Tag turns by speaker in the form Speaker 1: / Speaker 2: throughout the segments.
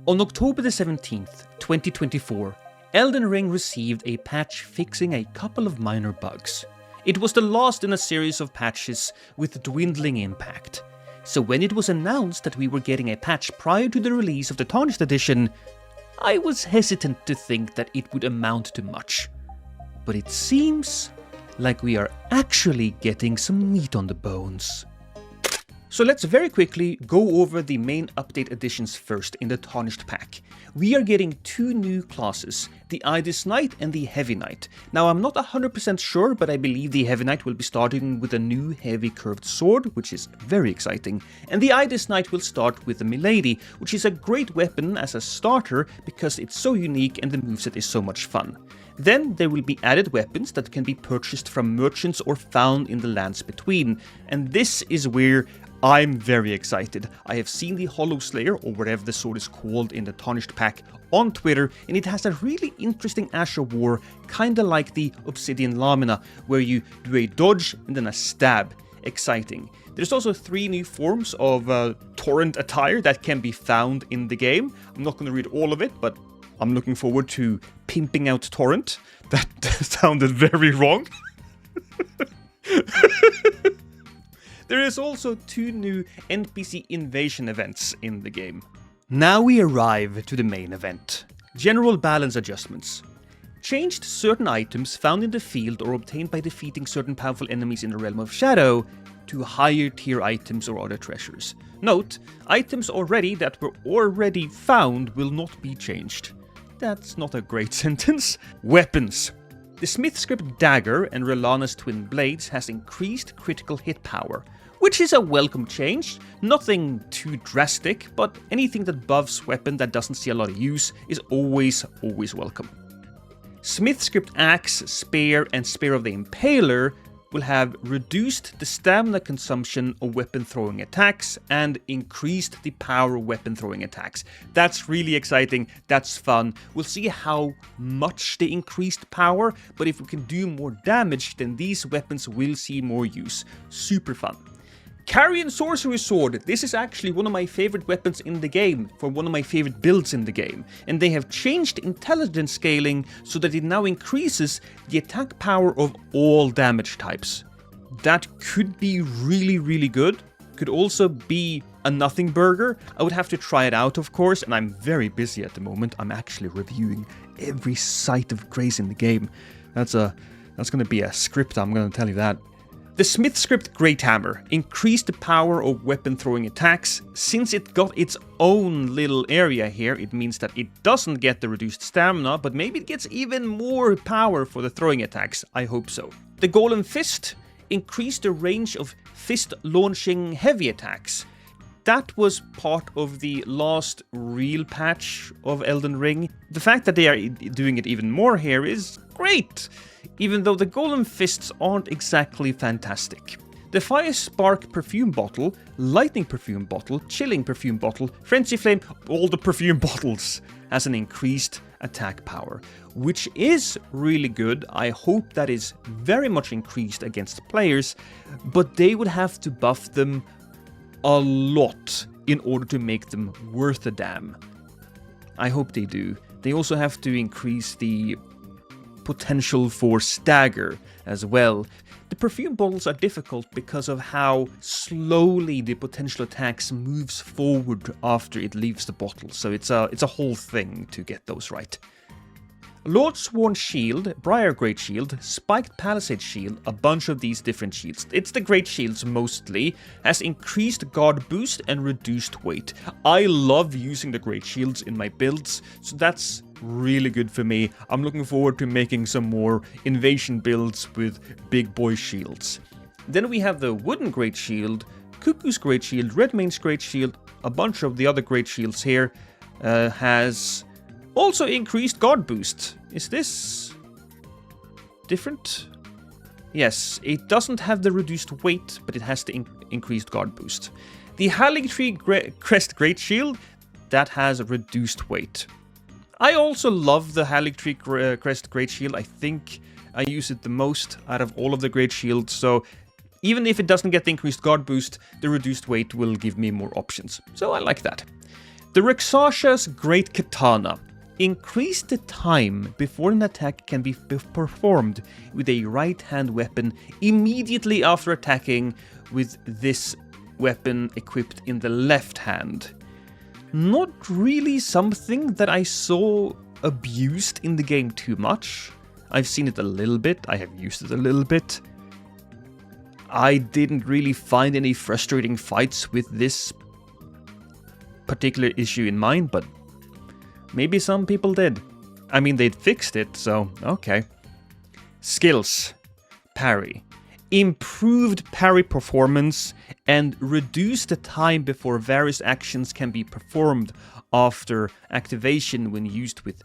Speaker 1: On October the 17th, 2024, Elden Ring received a patch fixing a couple of minor bugs. It was the last in a series of patches with dwindling impact. So when it was announced that we were getting a patch prior to the release of the Tarnished edition, I was hesitant to think that it would amount to much. But it seems like we are actually getting some meat on the bones. So let's very quickly go over the main update additions first in the Tarnished pack. We are getting two new classes, the Idis Knight and the Heavy Knight. Now I'm not 100% sure, but I believe the Heavy Knight will be starting with a new heavy curved sword, which is very exciting. And the Idis Knight will start with the Milady, which is a great weapon as a starter because it's so unique and the moveset is so much fun. Then there will be added weapons that can be purchased from merchants or found in the lands between. And this is where I'm very excited. I have seen the Hollow Slayer, or whatever the sword is called in the Tarnished pack, on Twitter, and it has a really interesting Asher War, kinda like the Obsidian Lamina, where you do a dodge and then a stab. Exciting. There's also 3 new forms of torrent attire that can be found in the game. I'm not going to read all of it, but I'm looking forward to pimping out torrent. That sounded very wrong. There is also 2 new NPC invasion events in the game. Now we arrive to the main event. General balance adjustments. Changed certain items found in the field or obtained by defeating certain powerful enemies in the Realm of Shadow to higher tier items or other treasures. Note, items that were already found will not be changed. That's not a great sentence. Weapons. The Smith Script Dagger and Relana's Twin Blades has increased critical hit power, which is a welcome change. Nothing too drastic, but anything that buffs weapon that doesn't see a lot of use is always welcome. Smith Script Axe, Spear, and Spear of the Impaler will have reduced the stamina consumption of weapon throwing attacks and increased the power of weapon throwing attacks. That's really exciting, that's fun. We'll see how much they increased power, but if we can do more damage, then these weapons will see more use. Super fun. Carrion Sorcery Sword. This is actually one of my favorite weapons in the game, for one of my favorite builds in the game. And they have changed intelligence scaling so that it now increases the attack power of all damage types. That could be really good. Could also be a nothing burger. I would have to try it out, of course, and I'm very busy at the moment. I'm actually reviewing every site of grace in the game. That's gonna be a script, I'm gonna tell you that. The Smith Script Great Hammer increased the power of weapon throwing attacks. Since it got its own little area here, it means that it doesn't get the reduced stamina, but maybe it gets even more power for the throwing attacks. I hope so. The Golem Fist increased the range of fist launching heavy attacks. That was part of the last real patch of Elden Ring. The fact that they are doing it even more here is great, even though the Golem Fists aren't exactly fantastic. The Fire Spark Perfume Bottle, Lightning Perfume Bottle, Chilling Perfume Bottle, Frenzy Flame, all the perfume bottles has an increased attack power, which is really good. I hope that is very much increased against players, but they would have to buff them a lot in order to make them worth a damn. I hope they do. They also have to increase the potential for stagger as well. The perfume bottles are difficult because of how slowly the potential attacks moves forward after it leaves the bottle, so it's a whole thing to get those right. Lord Sworn Shield, Briar Great Shield, Spiked Palisade Shield, a bunch of these different shields. It's the Great Shields mostly, has increased guard boost and reduced weight. I love using the Great Shields in my builds, so that's really good for me. I'm looking forward to making some more invasion builds with big boy shields. Then we have the Wooden Great Shield, Cuckoo's Great Shield, Redmane's Great Shield, a bunch of the other Great Shields here, has also increased guard boost. Is this different? Yes, it doesn't have the reduced weight, but it has the increased guard boost. The Haligtree Crest Great Shield, that has reduced weight. I also love the Haligtree Crest Great Shield. I think I use it the most out of all of the Great Shields, so even if it doesn't get the increased guard boost, the reduced weight will give me more options. So I like that. The Rakshas's Great Katana. Increase the time before an attack can be performed with a right-hand weapon immediately after attacking with this weapon equipped in the left hand. Not really something that I saw abused in the game too much. I've seen it a little bit, I have used it a little bit. I didn't really find any frustrating fights with this particular issue in mind, but maybe some people did. I mean, they'd fixed it, so okay. Skills. Parry. Improved parry performance and reduce the time before various actions can be performed after activation when used with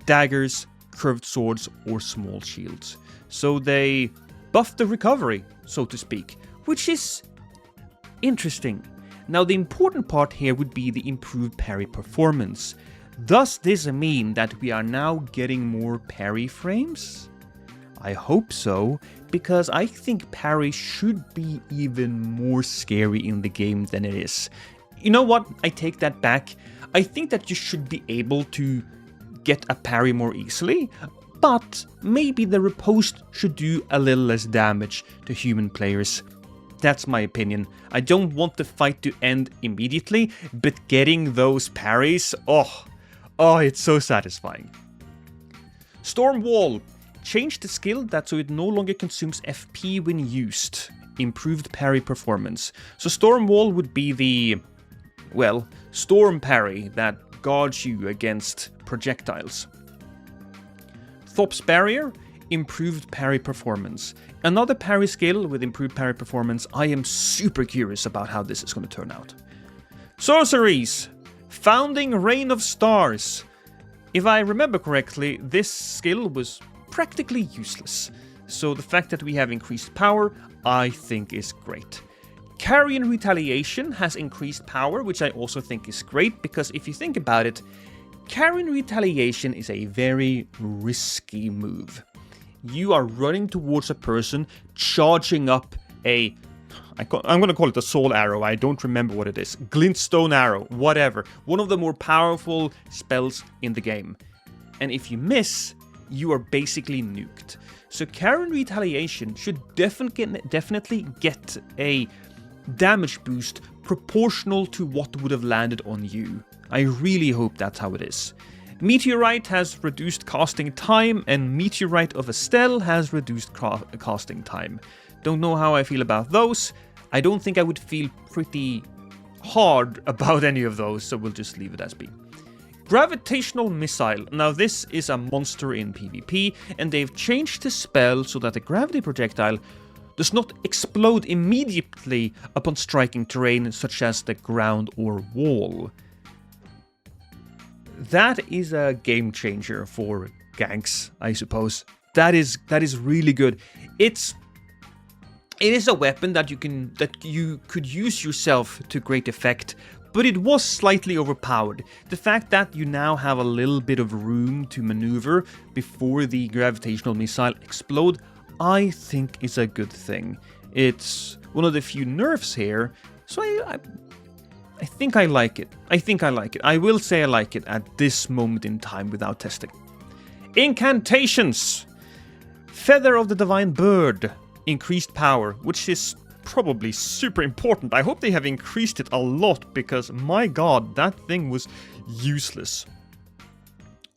Speaker 1: daggers, curved swords, or small shields. So they buffed the recovery, so to speak, which is interesting. Now, the important part here would be the improved parry performance. Does this mean that we are now getting more parry frames? I hope so, because I think parry should be even more scary in the game than it is. You know what? I take that back. I think that you should be able to get a parry more easily, but maybe the riposte should do a little less damage to human players. That's my opinion. I don't want the fight to end immediately, but getting those parries, oh, it's so satisfying. Storm Wall. Change the skill so it no longer consumes FP when used. Improved parry performance. So Storm Wall would be the, well, storm parry that guards you against projectiles. Thop's Barrier. Improved parry performance. Another parry skill with improved parry performance. I am super curious about how this is going to turn out. Sorceries. Founding Rain of Stars. If I remember correctly, this skill was practically useless. So the fact that we have increased power, I think is great. Carrion Retaliation has increased power, which I also think is great, because if you think about it, Carrion Retaliation is a very risky move. You are running towards a person, charging up I'm going to call it a soul arrow, I don't remember what it is. Glintstone arrow, whatever. One of the more powerful spells in the game. And if you miss, you are basically nuked. So Carrion Retaliation should definitely get a damage boost proportional to what would have landed on you. I really hope that's how it is. Meteorite has reduced casting time, and Meteorite of Estelle has reduced casting time. Don't know how I feel about those. I don't think I would feel pretty hard about any of those, so we'll just leave it as be. Gravitational Missile. Now this is a monster in PvP, and they've changed the spell so that the gravity projectile does not explode immediately upon striking terrain such as the ground or wall. That is a game changer for ganks, I suppose. That is really good. It is a weapon that you could use yourself to great effect, but it was slightly overpowered. The fact that you now have a little bit of room to maneuver before the gravitational missile explode, I think is a good thing. It's one of the few nerfs here, so I think I like it. I will say I like it at this moment in time without testing. Incantations! Feather of the Divine Bird. Increased power, which is probably super important. I hope they have increased it a lot, because my god, that thing was useless.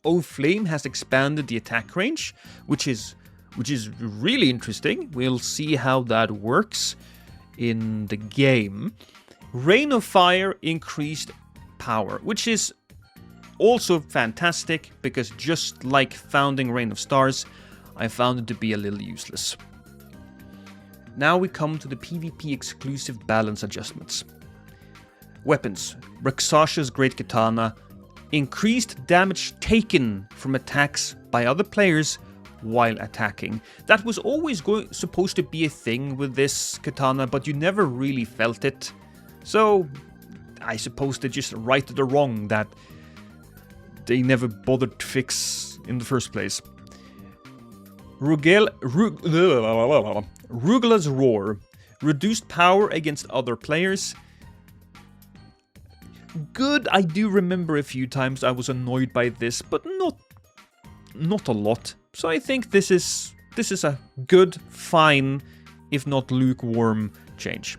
Speaker 1: O Flame has expanded the attack range, which is really interesting. We'll see how that works in the game. Rain of Fire increased power, which is also fantastic, because just like Founding Rain of Stars, I found it to be a little useless. Now we come to the PvP exclusive balance adjustments. Weapons. Rakshas's Great Katana. Increased damage taken from attacks by other players while attacking. That was always supposed to be a thing with this katana, but you never really felt it. So I suppose they just righted the wrong that they never bothered to fix in the first place. Rugla's Roar. Reduced power against other players. good. I do remember a few times I was annoyed by this, but not a lot. So I think this is a good, fine, if not lukewarm change.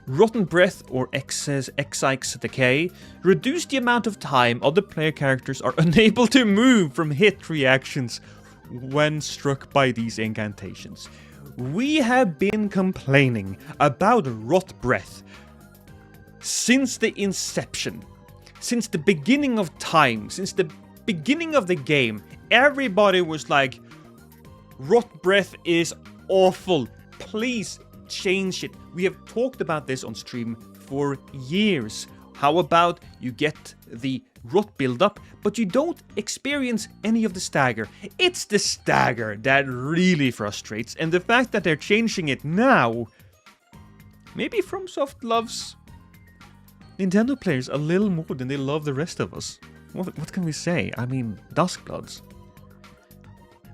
Speaker 1: Rotten Breath or Exike's Decay reduce the amount of time other player characters are unable to move from hit reactions when struck by these incantations. We have been complaining about Rot Breath since the inception, since the beginning of time, since the beginning of the game. Everybody was like, Rot Breath is awful, please change it. We have talked about this on stream for years. How about you get the rot build-up, but you don't experience any of the stagger? It's the stagger that really frustrates, and the fact that they're changing it now... Maybe FromSoft loves Nintendo players a little more than they love the rest of us. What can we say? I mean, Duskbloods.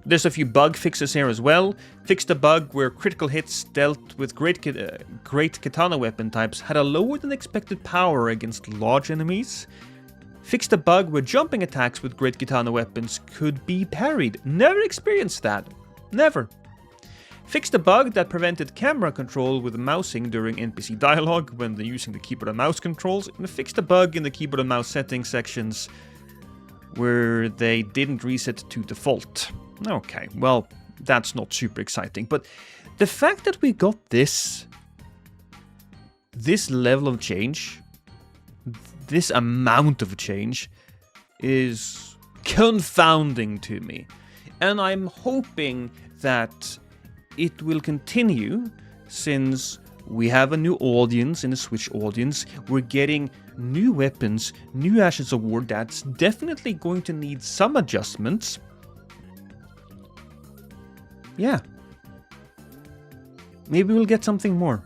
Speaker 1: There's a few bug fixes here as well. Fixed a bug where critical hits dealt with great katana weapon types had a lower than expected power against large enemies. Fixed a bug where jumping attacks with great katana weapons could be parried. Never experienced that. Never. Fixed a bug that prevented camera control with mousing during NPC dialogue when using the keyboard and mouse controls. And fixed a bug in the keyboard and mouse settings sections where they didn't reset to default. Okay, well, that's not super exciting, but the fact that we got this level of change, this amount of change, is confounding to me. And I'm hoping that it will continue, since we have a new audience in the Switch audience. We're getting new weapons, new Ashes of War that's definitely going to need some adjustments. Yeah. Maybe we'll get something more.